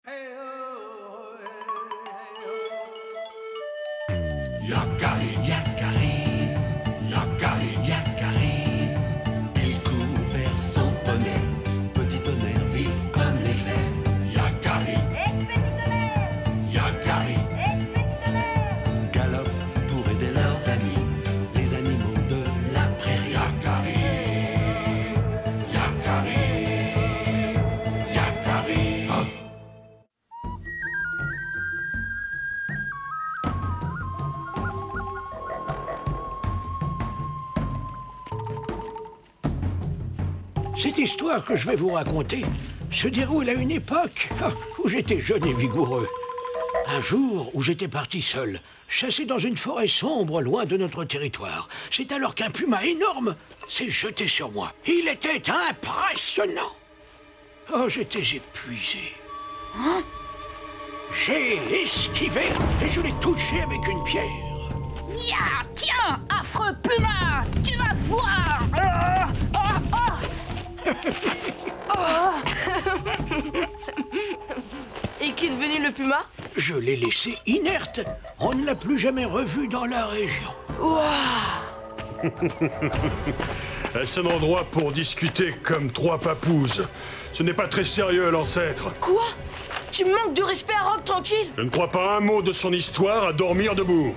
Yakari, Yakari, Yakari, Yakari. Il court vers son poney, petit tonnerre vif comme l'éclair. Yakari, Petit tonnerre, Yakari, petit tonnerre. galope pour aider leurs amis, les animaux de la prairie. Yakari, Yakari, Yakari. Oh. Cette histoire que je vais vous raconter se déroule à une époque où j'étais jeune et vigoureux. Un jour où j'étais parti seul, chassé dans une forêt sombre loin de notre territoire. C'est alors qu'un puma énorme s'est jeté sur moi. Il était impressionnant. Oh, j'étais épuisé. J'ai esquivé et je l'ai touché avec une pierre. Ya, tiens, affreux puma, tu vas voir. Et qui est devenu le puma? Je l'ai laissé inerte. On ne l'a plus jamais revu dans la région. Est-ce un endroit pour discuter comme trois papouses? Ce n'est pas très sérieux, l'ancêtre. Quoi? Tu manques de respect à Rock Tranquille? Je ne crois pas un mot de son histoire à dormir debout.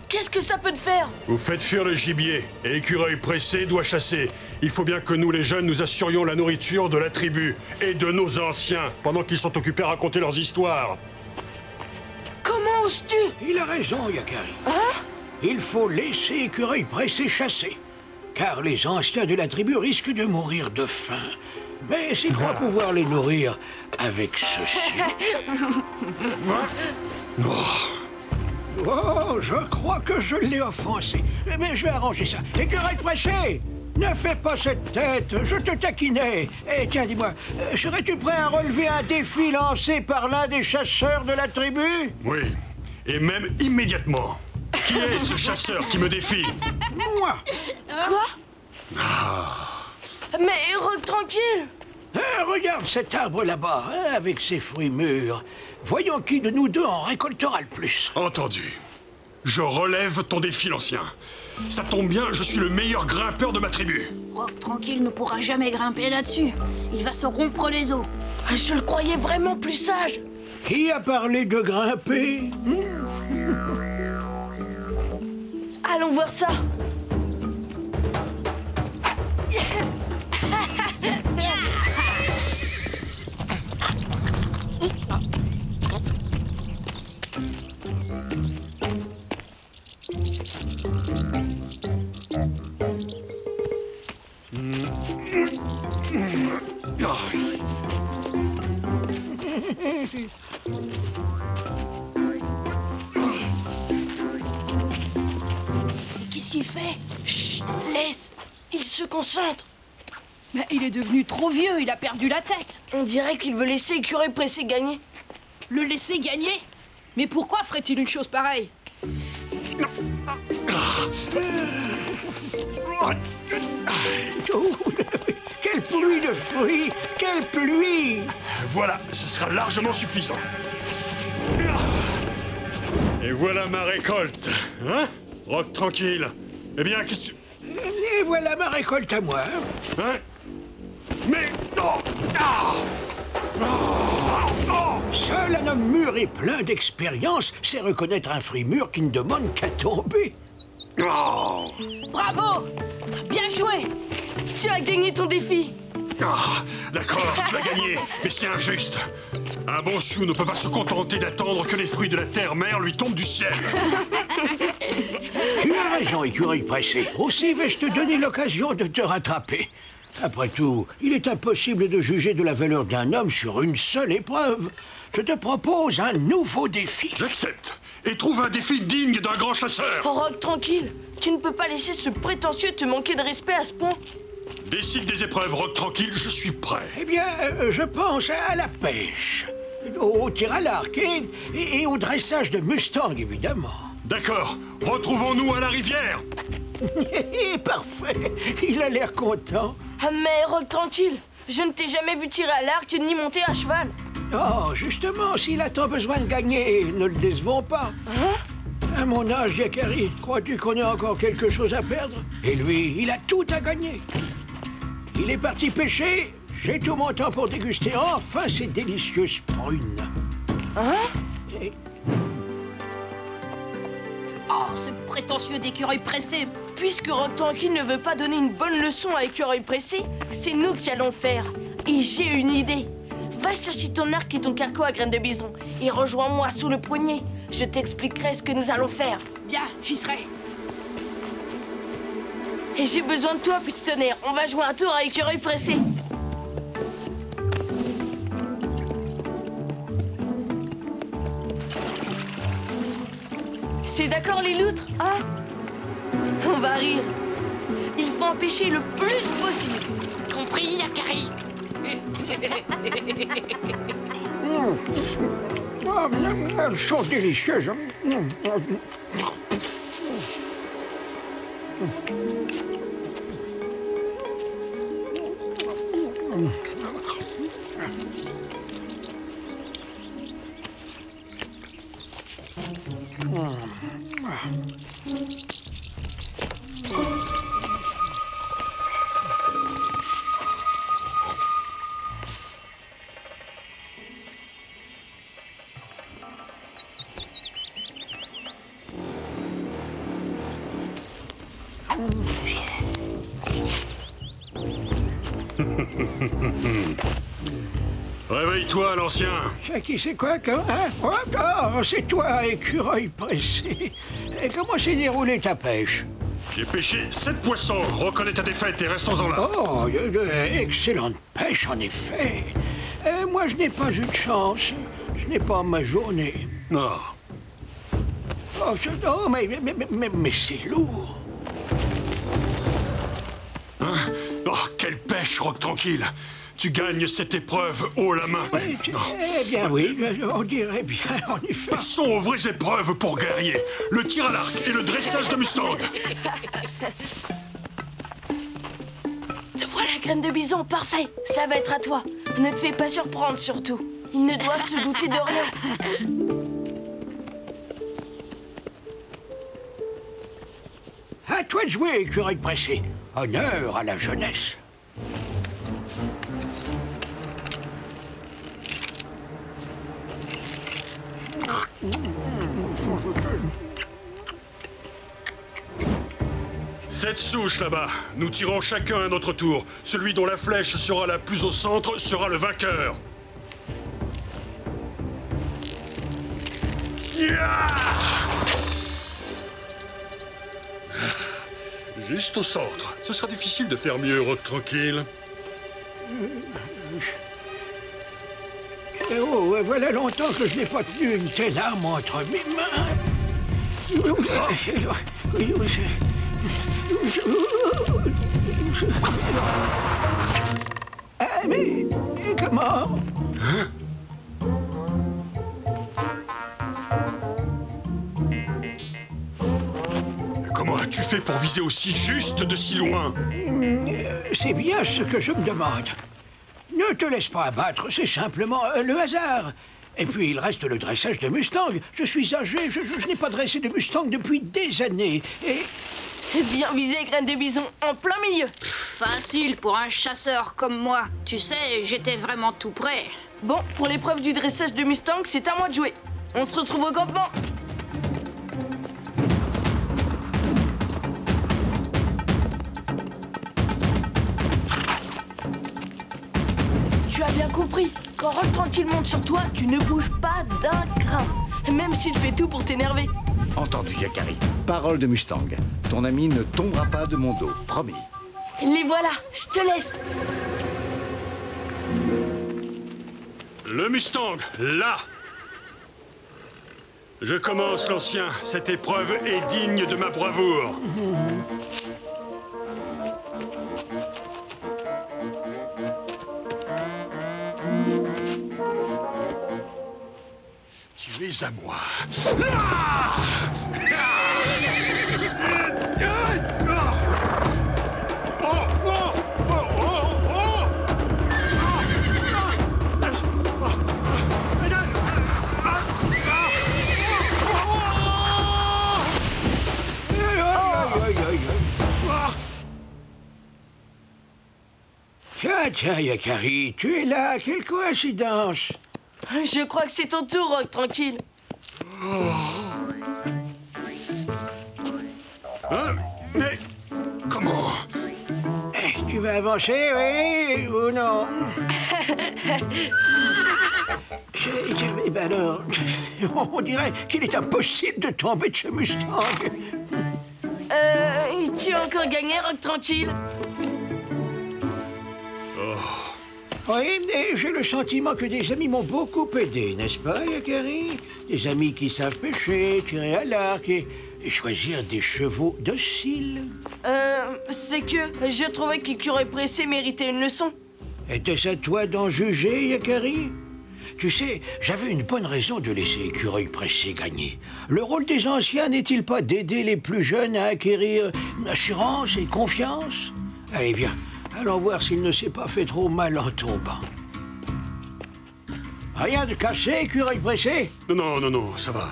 Qu'est-ce que ça peut te faire? Vous faites fuir le gibier, et Écureuil pressé doit chasser. Il faut bien que nous, les jeunes, nous assurions la nourriture de la tribu et de nos anciens, pendant qu'ils sont occupés à raconter leurs histoires. Comment oses-tu? Il a raison, Yakari. Il faut laisser Écureuil pressé chasser. Car les anciens de la tribu risquent de mourir de faim. Mais s'il croit pouvoir les nourrir avec ceci... Oh, je crois que je l'ai offensé. Mais je vais arranger ça. Écureuil pressé! Ne fais pas cette tête, je te taquinais. Et tiens, dis-moi, serais-tu prêt à relever un défi lancé par l'un des chasseurs de la tribu? Oui, et même immédiatement. Qui est ce chasseur qui me défie? Moi! Quoi? Mais Rock Tranquille! Regarde cet arbre là-bas, avec ses fruits mûrs. Voyons qui de nous deux en récoltera le plus. Entendu. Je relève ton défi, l'ancien. Ça tombe bien, je suis le meilleur grimpeur de ma tribu. Rock Tranquille ne pourra jamais grimper là-dessus. Il va se rompre les os. Je le croyais vraiment plus sage. Qui a parlé de grimper? Allons voir ça. Qu'est-ce qu'il fait? Chut, laisse. Il se concentre. Mais il est devenu trop vieux, il a perdu la tête. On dirait qu'il veut laisser Écureuil pressé gagner. Le laisser gagner? Mais pourquoi ferait-il une chose pareille? Oh, quelle pluie de fruits! Quelle pluie! Voilà, ce sera largement suffisant. Et voilà ma récolte. Hein? Rock tranquille. Eh bien, qu'est-ce que tu... Et voilà ma récolte à moi. Hein? Mais... Oh! Ah! Seul un homme mûr et plein d'expérience sait reconnaître un fruit mûr qui ne demande qu'à tomber. Oh! Bravo! Bien joué! Tu as gagné ton défi. Ah, d'accord, tu as gagné, mais c'est injuste. Un bon chou ne peut pas se contenter d'attendre que les fruits de la terre-mère lui tombent du ciel. Tu as raison, Écureuil pressé. Aussi vais-je te donner l'occasion de te rattraper. Après tout, il est impossible de juger de la valeur d'un homme sur une seule épreuve. Je te propose un nouveau défi. J'accepte. Et trouve un défi digne d'un grand chasseur. Oh, Rock Tranquille, tu ne peux pas laisser ce prétentieux te manquer de respect à ce point. Décide des épreuves, Rock tranquille, je suis prêt. Eh bien, je pense à la pêche, au tir à l'arc et au dressage de Mustang, évidemment. D'accord, retrouvons-nous à la rivière. Parfait, il a l'air content. Ah, mais Rock Tranquille, je ne t'ai jamais vu tirer à l'arc ni monter à cheval. Oh, justement, s'il a tant besoin de gagner, ne le décevons pas. À mon âge, Yakari, crois-tu qu'on ait encore quelque chose à perdre? Et lui, il a tout à gagner. Il est parti pêcher, j'ai tout mon temps pour déguster enfin ces délicieuses prunes. Et... Oh, ce prétentieux d'écureuil pressé. Puisque Rock Tranquille ne veut pas donner une bonne leçon à Écureuil Pressé, c'est nous qui allons le faire. Et j'ai une idée. Va chercher ton arc et ton carquois à graines de bison et rejoins-moi sous le poignet. Je t'expliquerai ce que nous allons faire. Bien, j'y serai. Et j'ai besoin de toi, petit tonnerre. On va jouer un tour à Écureuil Pressé. C'est d'accord, les loutres, hein? On va rire. Il faut en pêcher le plus possible. Compris, Yakari? Oh, elles sont délicieuses. Réveille-toi, l'ancien. Qui c'est quoi, hein? Oh, c'est toi, Écureuil Pressé. Et comment s'est déroulée ta pêche? J'ai pêché 7 poissons. Reconnais ta défaite et restons-en là. Oh, excellente pêche, en effet. Moi, je n'ai pas eu de chance. Ce n'est pas ma journée. Non. Oh, mais c'est lourd. Hein? Oh, quelle pêche, Rock Tranquille. Tu gagnes cette épreuve haut la main. Eh bien oui, on dirait bien, en effet. Passons aux vraies épreuves pour guerrier. Le tir à l'arc et le dressage de Mustang. Te voilà, graine de bison, parfait. Ça va être à toi. Ne te fais pas surprendre, surtout. Ils ne doivent se douter de rien. À toi de jouer, Écureuil Pressé. Honneur à la jeunesse. Cette souche là-bas. Nous tirons chacun à notre tour. Celui dont la flèche sera la plus au centre sera le vainqueur. Yeah! Juste au centre. Ce sera difficile de faire mieux, Rock Tranquille. Oh, voilà longtemps que je n'ai pas tenu une telle arme entre mes mains. Mais comment? Hein? Comment as-tu fait pour viser aussi juste de si loin? C'est bien ce que je me demande. Ne te laisse pas abattre, c'est simplement le hasard. Et puis il reste le dressage de Mustang. Je suis âgé, je n'ai pas dressé de Mustang depuis des années. Et... Bien visé, graine de bison, en plein milieu. Facile pour un chasseur comme moi. Tu sais, j'étais vraiment tout près. Bon, pour l'épreuve du dressage de Mustang, c'est à moi de jouer. On se retrouve au campement. Tu as bien compris. Quand Rock Tranquille monte sur toi, tu ne bouges pas d'un grain. Même s'il fait tout pour t'énerver. Entendu, Yakari. Parole de Mustang. Ton ami ne tombera pas de mon dos, promis. Les voilà, je te laisse. Le Mustang, là! Je commence, l'ancien. Cette épreuve est digne de ma bravoure. Tu es à moi. Tiens, Yakari, tu es là, quelle coïncidence. Je crois que c'est ton tour, Rock Tranquille. Hein? Mais comment? Tu vas avancer, oui, ou non? Ben alors, on dirait qu'il est impossible de tomber de ce Mustang. Tu as encore gagné, Rock Tranquille? Oui, et j'ai le sentiment que des amis m'ont beaucoup aidé, n'est-ce pas, Yakari? Des amis qui savent pêcher, tirer à l'arc et choisir des chevaux dociles. C'est que je trouvais qu'Écureuil Pressé méritait une leçon. Était-ce à toi d'en juger, Yakari? Tu sais, j'avais une bonne raison de laisser Écureuil Pressé gagner. Le rôle des anciens n'est-il pas d'aider les plus jeunes à acquérir assurance et confiance? Allez, viens, allons voir s'il ne s'est pas fait trop mal en tombant. Rien de cassé, Écureuil Pressé? Non, ça va.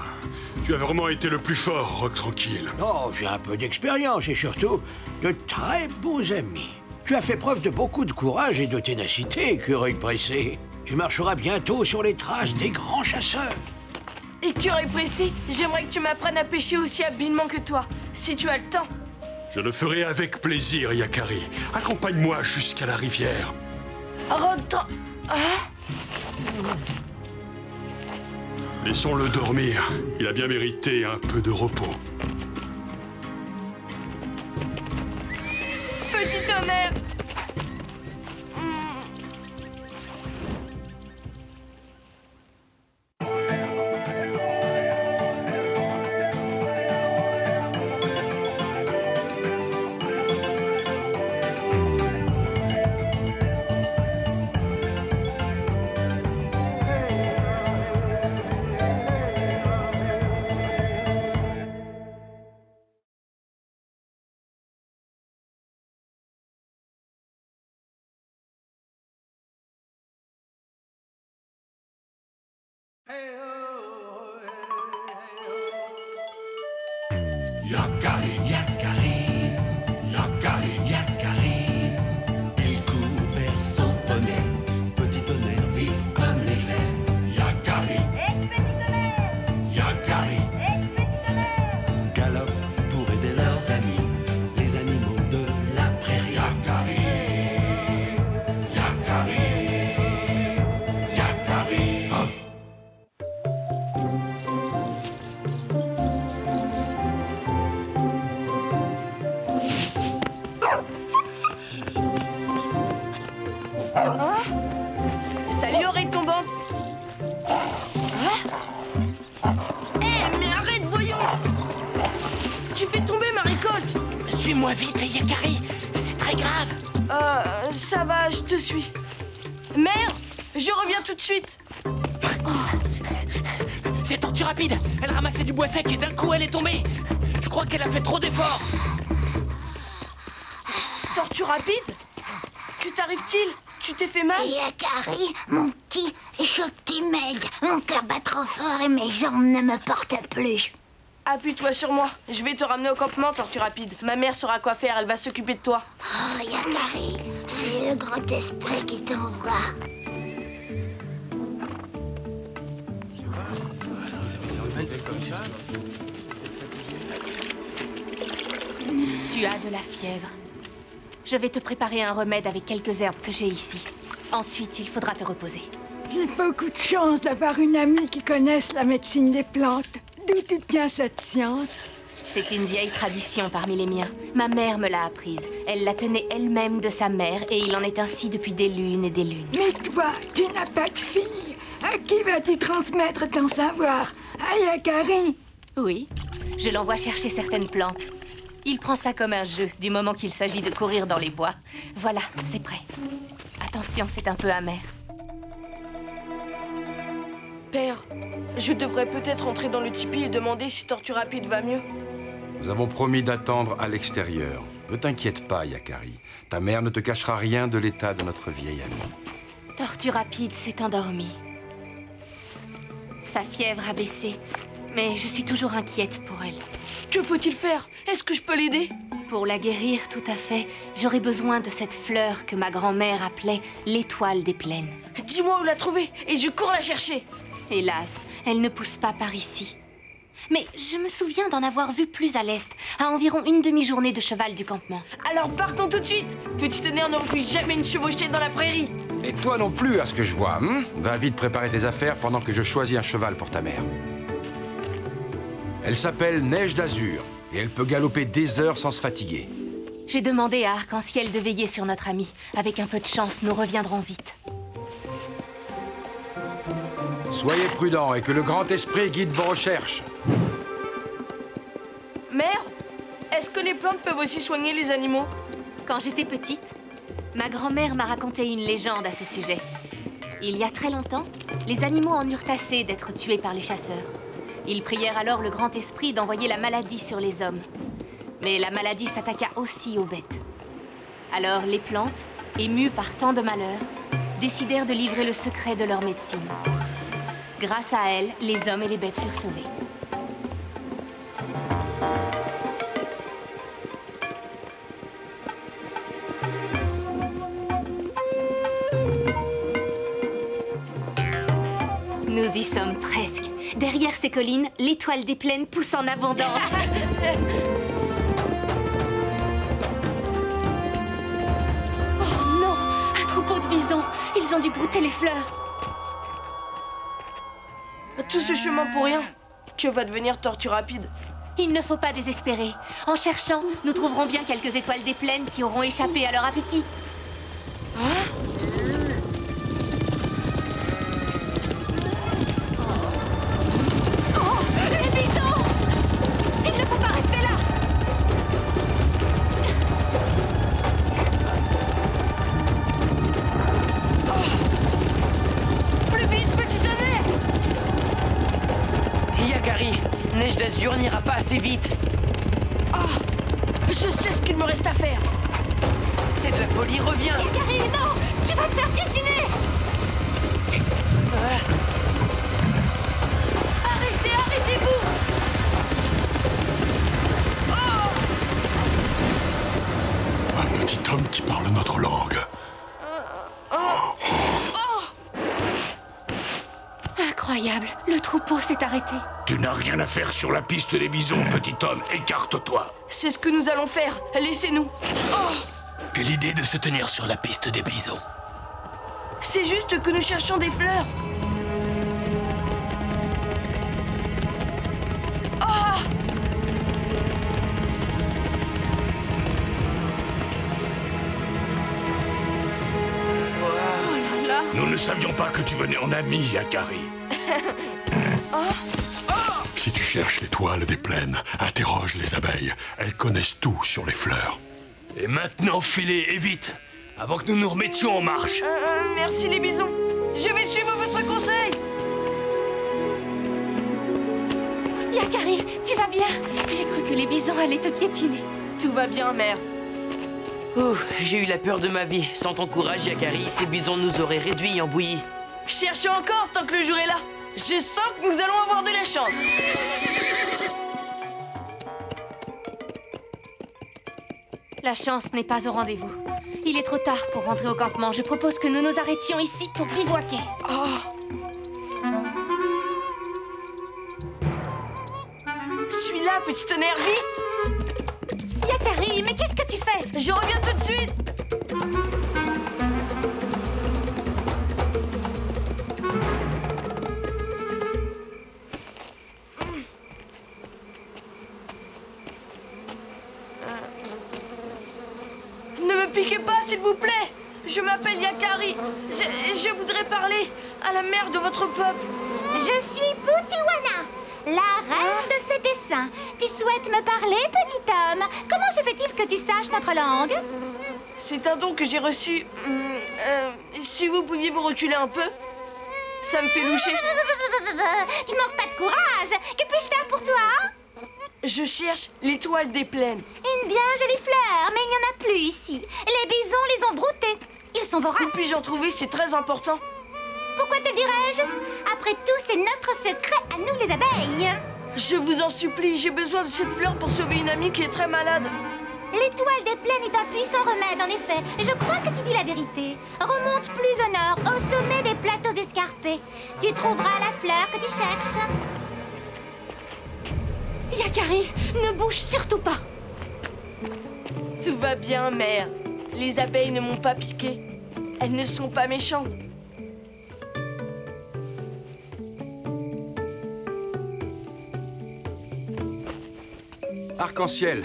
Tu as vraiment été le plus fort, Rock Tranquille. Oh, j'ai un peu d'expérience et surtout de très bons amis. Tu as fait preuve de beaucoup de courage et de ténacité, Écureuil Pressé. Tu marcheras bientôt sur les traces des grands chasseurs. Écureuil Pressé, j'aimerais que tu m'apprennes à pêcher aussi habilement que toi, si tu as le temps. Je le ferai avec plaisir, Yakari. Accompagne-moi jusqu'à la rivière. Rock Laissons-le dormir. Il a bien mérité un peu de repos. Petit tonnerre. Yakari, Yakari, Yakari, Yakari. Il court vers son poney, petit tonnerre vif comme l'éclair. Yakari, Yakari, galope pour aider leurs amis, les animaux de la prairie. Yakari, Yakari, Yakari. Oh. Salut, oreille tombante. Mais arrête, voyons. Tu fais tomber ma récolte. Suis-moi vite, Yakari. C'est très grave. Ça va, je te suis. Mère, je reviens tout de suite. C'est Tortue Rapide. Elle ramassait du bois sec et d'un coup, elle est tombée. Je crois qu'elle a fait trop d'efforts. Tortue Rapide? Que t'arrive-t-il? Tu t'es fait mal? Yakari, mon petit, je que tu m'aides. Mon cœur bat trop fort et mes jambes ne me portent plus. Appuie-toi sur moi. Je vais te ramener au campement, Tortue Rapide. Ma mère saura quoi faire, elle va s'occuper de toi. Oh, Yakari, c'est le grand esprit qui t'envoie. Tu as de la fièvre. Je vais te préparer un remède avec quelques herbes que j'ai ici. Ensuite, il faudra te reposer. J'ai beaucoup de chance d'avoir une amie qui connaisse la médecine des plantes. D'où tu tiens cette science? C'est une vieille tradition parmi les miens. Ma mère me l'a apprise. Elle la tenait elle-même de sa mère et il en est ainsi depuis des lunes et des lunes. Mais toi, tu n'as pas de fille. À qui vas-tu transmettre ton savoir? À Yakari? Oui, je l'envoie chercher certaines plantes. Il prend ça comme un jeu, du moment qu'il s'agit de courir dans les bois. Voilà, c'est prêt. Attention, c'est un peu amer. Père, je devrais peut-être entrer dans le tipi et demander si Tortue Rapide va mieux. Nous avons promis d'attendre à l'extérieur. Ne t'inquiète pas, Yakari. Ta mère ne te cachera rien de l'état de notre vieille amie. Tortue Rapide s'est endormie. Sa fièvre a baissé, mais je suis toujours inquiète pour elle. Que faut-il faire? Est-ce que je peux l'aider? Pour la guérir, tout à fait, j'aurais besoin de cette fleur que ma grand-mère appelait l'étoile des plaines. Dis-moi où la trouver et je cours la chercher. Hélas, elle ne pousse pas par ici. Mais je me souviens d'en avoir vu plus à l'est, à environ une demi-journée de cheval du campement. Alors partons tout de suite. Petit tonnerre ne refuse jamais une chevauchée dans la prairie. Et toi non plus, à ce que je vois. Va vite préparer tes affaires pendant que je choisis un cheval pour ta mère. Elle s'appelle Neige d'Azur, et elle peut galoper des heures sans se fatiguer. J'ai demandé à Arc-en-Ciel de veiller sur notre ami. Avec un peu de chance, nous reviendrons vite. Soyez prudents et que le grand esprit guide vos recherches. Mère, est-ce que les plantes peuvent aussi soigner les animaux? Quand j'étais petite, ma grand-mère m'a raconté une légende à ce sujet. Il y a très longtemps, les animaux en eurent assez d'être tués par les chasseurs. Ils prièrent alors le grand esprit d'envoyer la maladie sur les hommes. Mais la maladie s'attaqua aussi aux bêtes. Alors les plantes, émues par tant de malheurs, décidèrent de livrer le secret de leur médecine. Grâce à elles, les hommes et les bêtes furent sauvés. Nous y sommes presque. Derrière ces collines, l'étoile des plaines pousse en abondance. Oh non! Un troupeau de bisons! Ils ont dû brouter les fleurs. Tout ce chemin pour rien. Que va devenir Tortue Rapide? Il ne faut pas désespérer. En cherchant, nous trouverons bien quelques étoiles des plaines qui auront échappé à leur appétit. Neige d'Azur n'ira pas assez vite. Oh, je sais ce qu'il me reste à faire. C'est de la folie, reviens. Yakari, non! Tu vas te faire piétiner. Arrêtez, arrêtez-vous. Un petit homme qui parle notre langue. Incroyable, le troupeau s'est arrêté. Tu n'as rien à faire sur la piste des bisons, petit homme. Écarte-toi. C'est ce que nous allons faire. Laissez-nous. Quelle idée de se tenir sur la piste des bisons. C'est juste que nous cherchons des fleurs. Oh là là. Nous ne savions pas que tu venais en ami, Yakari. Si tu cherches l'étoile des plaines, interroge les abeilles. Elles connaissent tout sur les fleurs. Et maintenant, filez et vite, avant que nous nous remettions en marche. Merci les bisons. Je vais suivre votre conseil. Yakari, tu vas bien? J'ai cru que les bisons allaient te piétiner. Tout va bien, mère. Ouf, j'ai eu la peur de ma vie. Sans ton courage, Yakari, ces bisons nous auraient réduits en bouillie. Cherchez encore tant que le jour est là. Je sens que nous allons avoir de la chance. La chance n'est pas au rendez-vous. Il est trop tard pour rentrer au campement. Je propose que nous nous arrêtions ici pour bivouaquer. Suis là, petit tonnerre, vite. Yakari, mais qu'est-ce que tu fais? Je reviens tout de suite. Ne me piquez pas, s'il vous plaît. Je m'appelle Yakari. Je voudrais parler à la mère de votre peuple. Je suis Putiwana, la reine de cet essaim. Tu souhaites me parler, petit homme? Comment se fait-il que tu saches notre langue? C'est un don que j'ai reçu. Si vous pouviez vous reculer un peu, ça me fait loucher. Tu manques pas de courage. Que puis-je faire pour toi? Je cherche l'étoile des plaines. Une bien jolie fleur, mais il n'y en a plus ici. Les bisons les ont broutées. Ils sont voraces. Où puis-je en trouver? C'est très important. Pourquoi te le dirais-je? Après tout, c'est notre secret à nous les abeilles. Je vous en supplie, j'ai besoin de cette fleur pour sauver une amie qui est très malade. L'étoile des plaines est un puissant remède, en effet. Je crois que tu dis la vérité. Remonte plus au nord, au sommet des plateaux escarpés. Tu trouveras la fleur que tu cherches. Yakari, ne bouge surtout pas. Tout va bien, mère. Les abeilles ne m'ont pas piqué. Elles ne sont pas méchantes. Arc-en-ciel,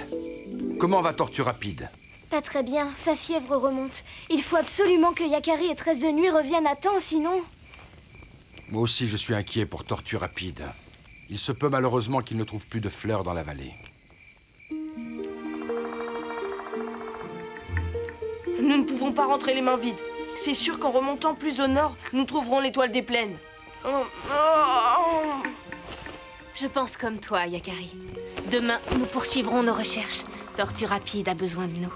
comment va Tortue Rapide? Pas très bien, sa fièvre remonte. Il faut absolument que Yakari et Tresse de Nuit reviennent à temps, sinon... Moi aussi, je suis inquiet pour Tortue Rapide. Il se peut malheureusement qu'il ne trouve plus de fleurs dans la vallée. Nous ne pouvons pas rentrer les mains vides. C'est sûr qu'en remontant plus au nord, nous trouverons l'étoile des plaines. Je pense comme toi, Yakari. Demain, nous poursuivrons nos recherches. Tortue Rapide a besoin de nous.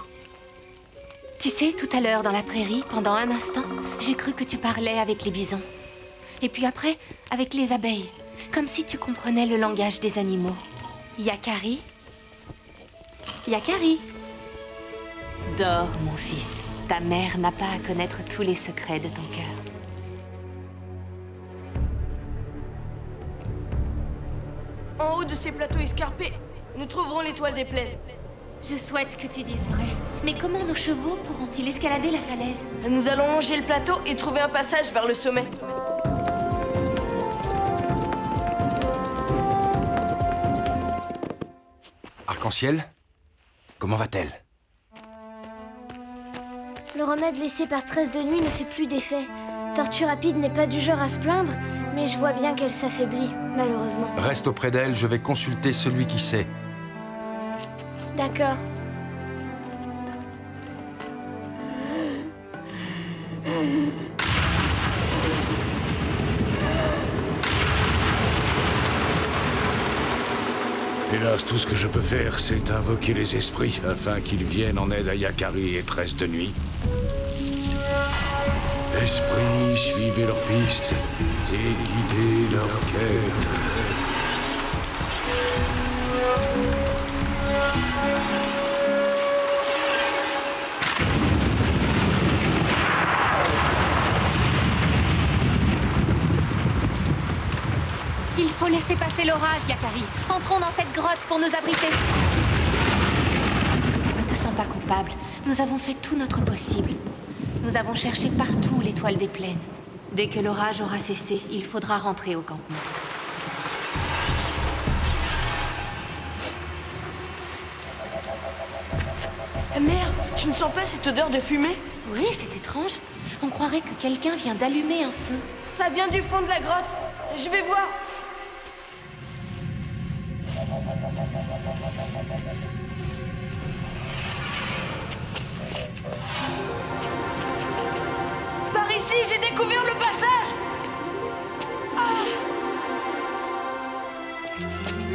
Tu sais, tout à l'heure, dans la prairie, pendant un instant, j'ai cru que tu parlais avec les bisons. Et puis après, avec les abeilles. Comme si tu comprenais le langage des animaux. Yakari? Yakari? Dors, mon fils. Ta mère n'a pas à connaître tous les secrets de ton cœur. En haut de ces plateaux escarpés, nous trouverons l'étoile des plaines. Je souhaite que tu dises vrai. Mais comment nos chevaux pourront-ils escalader la falaise? Nous allons longer le plateau et trouver un passage vers le sommet. Arc-en-ciel, comment va-t-elle? Le remède laissé par Tresse de Nuit ne fait plus d'effet. Tortue Rapide n'est pas du genre à se plaindre, mais je vois bien qu'elle s'affaiblit, malheureusement. Reste auprès d'elle, je vais consulter celui qui sait. D'accord. Hélas, tout ce que je peux faire, c'est invoquer les esprits afin qu'ils viennent en aide à Yakari et Tresse de Nuit. Esprits, suivez leur piste et guidez leur quête. Il faut laisser passer l'orage, Yakari. Entrons dans cette grotte pour nous abriter. Ne te sens pas coupable. Nous avons fait tout notre possible. Nous avons cherché partout l'étoile des plaines. Dès que l'orage aura cessé, il faudra rentrer au campement. Merde, tu ne sens pas cette odeur de fumée? Oui, c'est étrange. On croirait que quelqu'un vient d'allumer un feu. Ça vient du fond de la grotte. Je vais voir. Par ici, j'ai découvert le passage.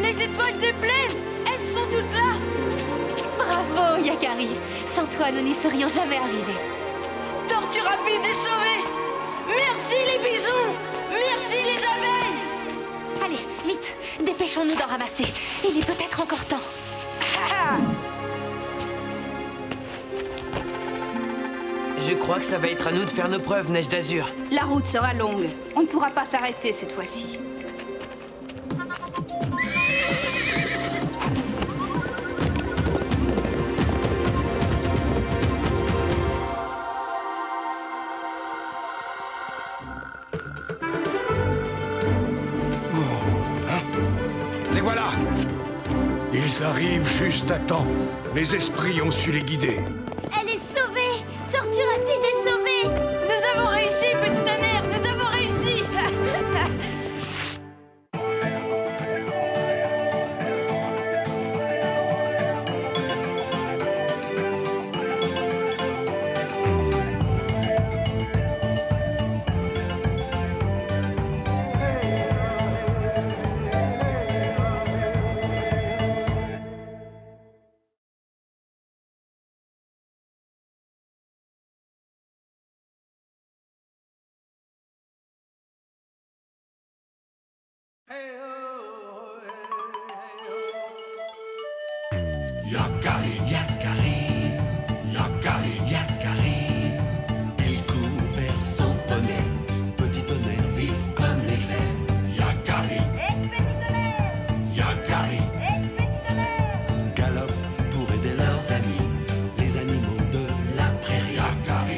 Les étoiles des plaines, elles sont toutes là. Bravo, Yakari. Sans toi, nous n'y serions jamais arrivés. Tortue Rapide est sauvée. Merci les bisons. Merci les abeilles. Allez, vite, dépêchons-nous d'en ramasser. Il est peut-être encore temps. Je crois que ça va être à nous de faire nos preuves, Neige d'Azur. La route sera longue. On ne pourra pas s'arrêter cette fois-ci. Les voilà! Ils arrivent juste à temps. Les esprits ont su les guider. Elle est sauvée! Tortue Rapide est sauvée! Nous avons réussi, petit tonnerre. Nous avons réussi. Yakari, Yakari. meilleurs amis, les animaux de la prairie. Yakari,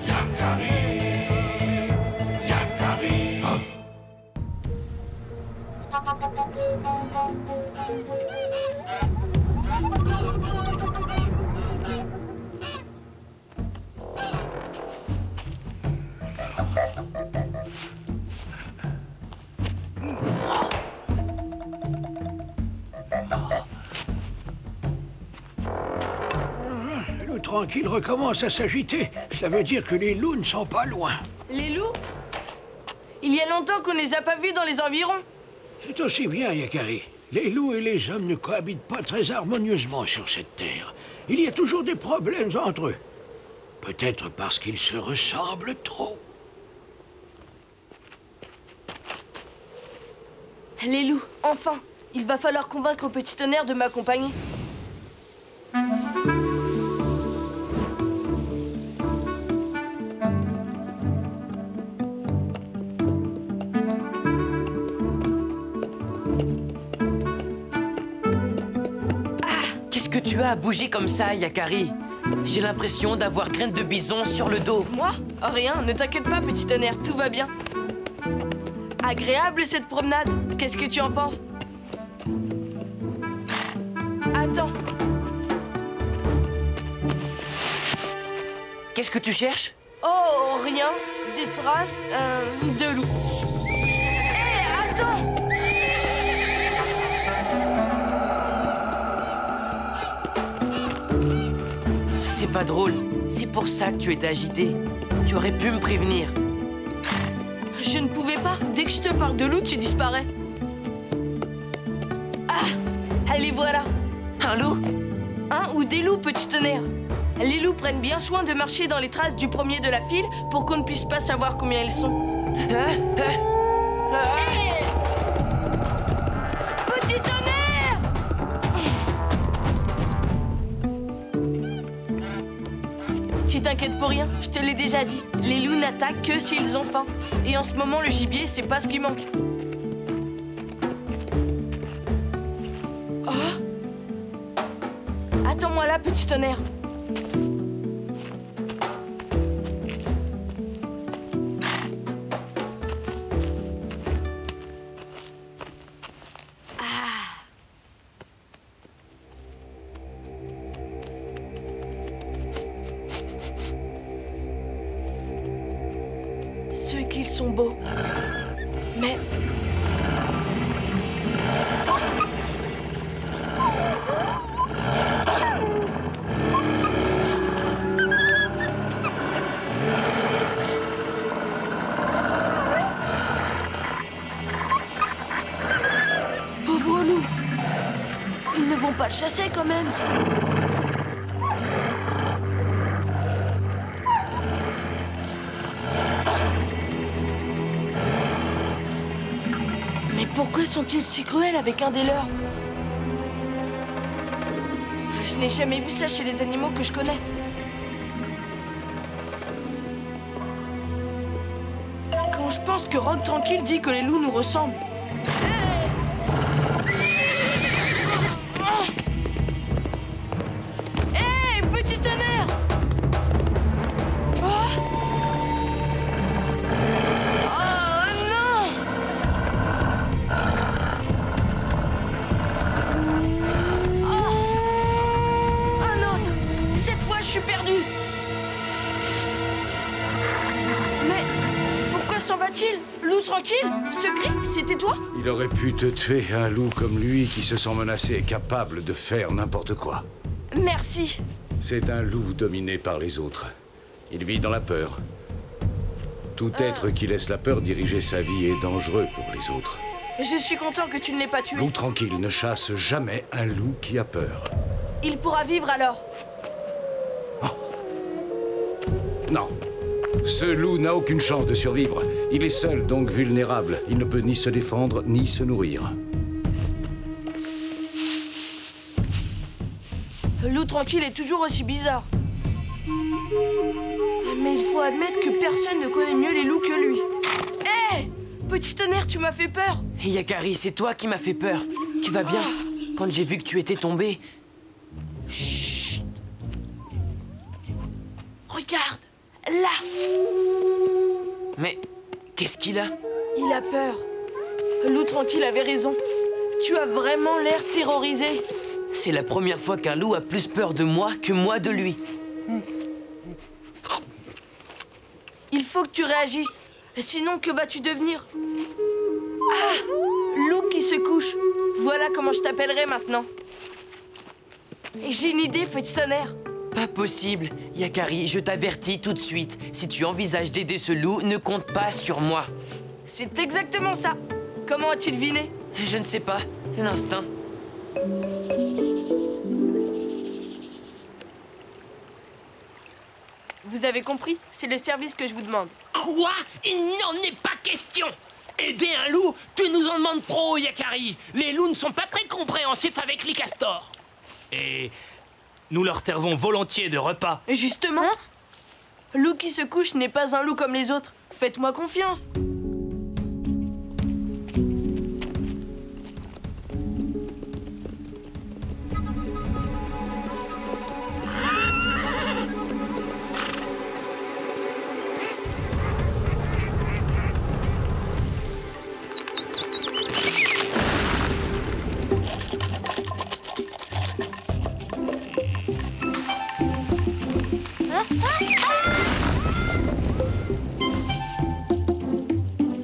Yakari, Yakari. Oh. Loup tranquille recommence à s'agiter. Ça veut dire que les loups ne sont pas loin. Les loups? Il y a longtemps qu'on ne les a pas vus dans les environs. C'est aussi bien, Yakari. Les loups et les hommes ne cohabitent pas très harmonieusement sur cette terre. Il y a toujours des problèmes entre eux. Peut-être parce qu'ils se ressemblent trop. Les loups, enfin. Il va falloir convaincre Petit Tonnerre de m'accompagner. Qu'est-ce que tu as à bouger comme ça, Yakari? J'ai l'impression d'avoir graine de bison sur le dos. Moi? Oh, rien, ne t'inquiète pas, Petit Tonnerre, tout va bien. Agréable cette promenade. Qu'est-ce que tu en penses? Attends. Qu'est-ce que tu cherches? Oh, rien. Des traces de loup. Hé, attends! C'est pas drôle. C'est pour ça que tu étais agité. Tu aurais pu me prévenir. Je ne pouvais pas. Dès que je te parle de loup, tu disparais. Ah! Allez, voilà. Un loup? Un ou des loups, Petit Tonnerre. Les loups prennent bien soin de marcher dans les traces du premier de la file pour qu'on ne puisse pas savoir combien ils sont. Hey! Petit Tonnerre! Tu t'inquiètes pour rien, je te l'ai déjà dit. Les loups n'attaquent que s'ils ont faim. Et en ce moment, le gibier, c'est pas ce qui manque. Oh! Attends-moi là, Petit Tonnerre. Ceux qu'ils sont beaux. Mais... Pauvre loup. Ils ne vont pas le chasser quand même. Pourquoi sont-ils si cruels avec un des leurs? Je n'ai jamais vu ça chez les animaux que je connais. Quand je pense que Rogue Tranquille dit que les loups nous ressemblent. Hé, Petit Tonnerre! Loup tranquille? Ce cri, c'était toi? Il aurait pu te tuer, un loup comme lui qui se sent menacé et capable de faire n'importe quoi. Merci. C'est un loup dominé par les autres. Il vit dans la peur. Tout être qui laisse la peur diriger sa vie est dangereux pour les autres. Je suis content que tu ne l'aies pas tué. Loup tranquille ne chasse jamais un loup qui a peur. Il pourra vivre alors? Oh. Non. Ce loup n'a aucune chance de survivre. Il est seul, donc vulnérable. Il ne peut ni se défendre, ni se nourrir. Loup tranquille est toujours aussi bizarre. Mais il faut admettre que personne ne connaît mieux les loups que lui. Hé! Petit Tonnerre, tu m'as fait peur. Yakari, c'est toi qui m'as fait peur. Tu vas bien? Quand j'ai vu que tu étais tombé... Chut. Regarde, là. Mais qu'est-ce qu'il a? Il a peur. Loup tranquille avait raison. Tu as vraiment l'air terrorisé. C'est la première fois qu'un loup a plus peur de moi que moi de lui. Il faut que tu réagisses. Sinon, que vas-tu devenir? Ah! Loup qui se couche. Voilà comment je t'appellerai maintenant. Et j'ai une idée, petit tonnerre. Pas possible. Yakari, je t'avertis tout de suite. Si tu envisages d'aider ce loup, ne compte pas sur moi. C'est exactement ça. Comment as-tu deviné? Je ne sais pas. L'instinct. Vous avez compris? C'est le service que je vous demande. Quoi? Il n'en est pas question! Aider un loup? Tu nous en demandes trop, Yakari! Les loups ne sont pas très compréhensifs avec les castors. Et nous leur servons volontiers de repas. Justement, loup qui se couche n'est pas un loup comme les autres. Faites-moi confiance.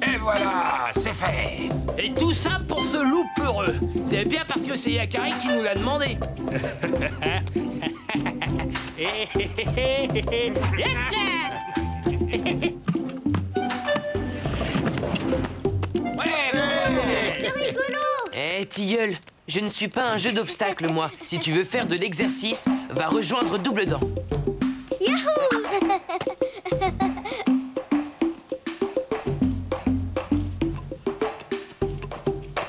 Et voilà, c'est fait. Et tout ça pour ce loup peureux. C'est bien parce que c'est Yakari qui nous l'a demandé. Eh, tilleul, je ne suis pas un jeu d'obstacles, moi. Si tu veux faire de l'exercice, va rejoindre Double Dent. Yahoo!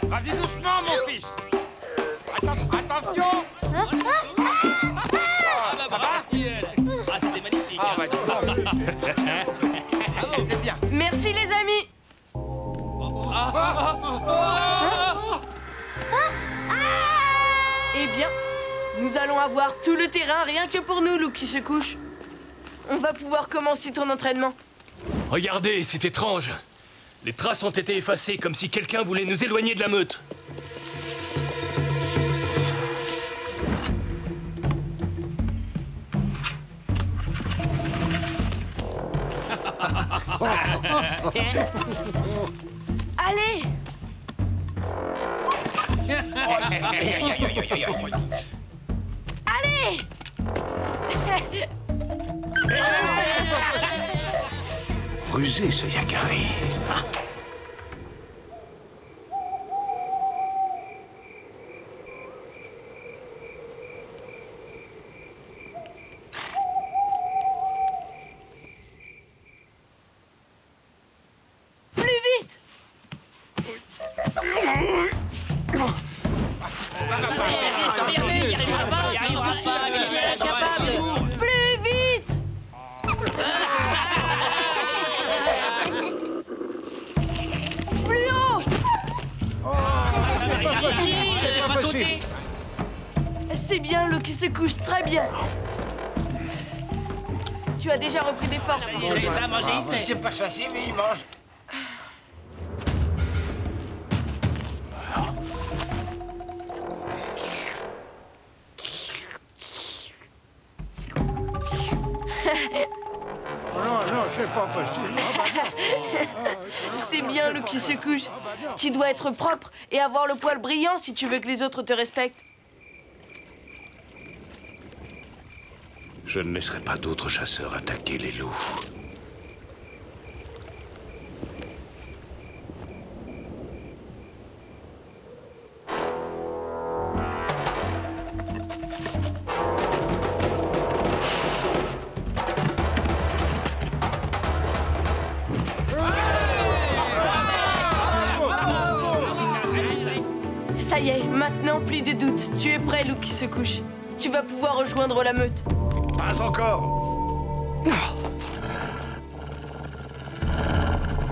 Vas-y doucement, mon fils. Attention. Ah bah bravo, tilleul. Ah, c'était magnifique. Ah bah c'était bien. Merci les amis. Eh bien, nous allons avoir tout le terrain rien que pour nous, loup qui se couche. On va pouvoir commencer ton entraînement. Regardez, c'est étrange. Les traces ont été effacées comme si quelqu'un voulait nous éloigner de la meute. Allez! Allez! Rusé, ce Yakari. Plus vite! Plus vite! Plus haut! C'est bien, l'eau qui se couche très bien. Tu as déjà repris des forces. Il sait pas chasser, mais il mange. Non, c'est pas possible. C'est bien, loup qui se couche. Tu dois être propre et avoir le poil brillant si tu veux que les autres te respectent. Je ne laisserai pas d'autres chasseurs attaquer les loups. Ça y est, maintenant plus de doute. Tu es prêt, loup qui se couche. Tu vas pouvoir rejoindre la meute. Pas encore.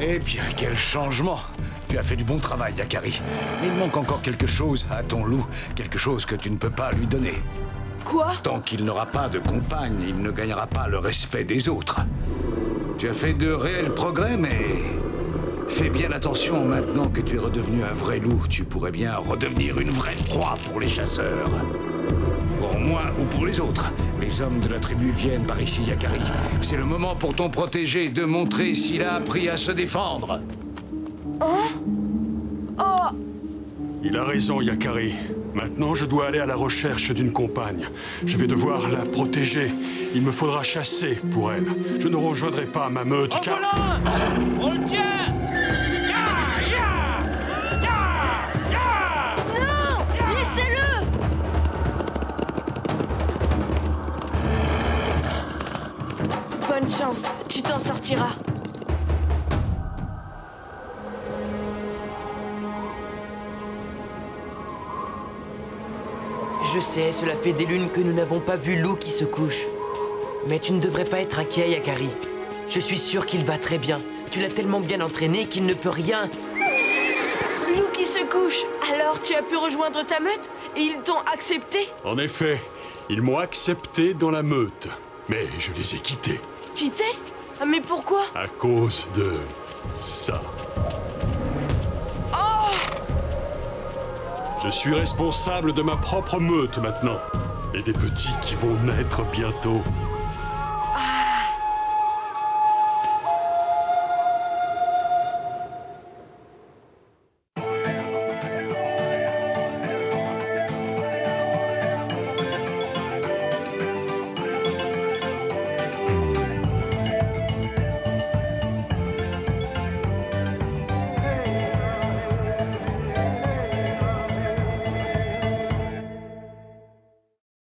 Eh bien, quel changement! Tu as fait du bon travail, Yakari. Mais il manque encore quelque chose à ton loup, quelque chose que tu ne peux pas lui donner. Quoi? Tant qu'il n'aura pas de compagne, il ne gagnera pas le respect des autres. Tu as fait de réels progrès, mais... Fais bien attention, maintenant que tu es redevenu un vrai loup, tu pourrais bien redevenir une vraie proie pour les chasseurs. Pour moi ou pour les autres, les hommes de la tribu viennent par ici, Yakari. C'est le moment pour ton protégé de montrer s'il a appris à se défendre. Il a raison, Yakari. Maintenant, je dois aller à la recherche d'une compagne. Je vais devoir la protéger. Il me faudra chasser pour elle. Je ne rejoindrai pas ma meute car... On le tient! Non! Laissez-le! Bonne chance, tu t'en sortiras. Je sais, cela fait des lunes que nous n'avons pas vu Lou qui se couche. Mais tu ne devrais pas être inquiet, Yakari. Je suis sûr qu'il va très bien. Tu l'as tellement bien entraîné qu'il ne peut rien. Lou qui se couche. Alors tu as pu rejoindre ta meute et ils t'ont accepté? En effet, ils m'ont accepté dans la meute. Mais je les ai quittés. Quitté? Mais pourquoi? À cause de... ça. Je suis responsable de ma propre meute maintenant. Et des petits qui vont naître bientôt.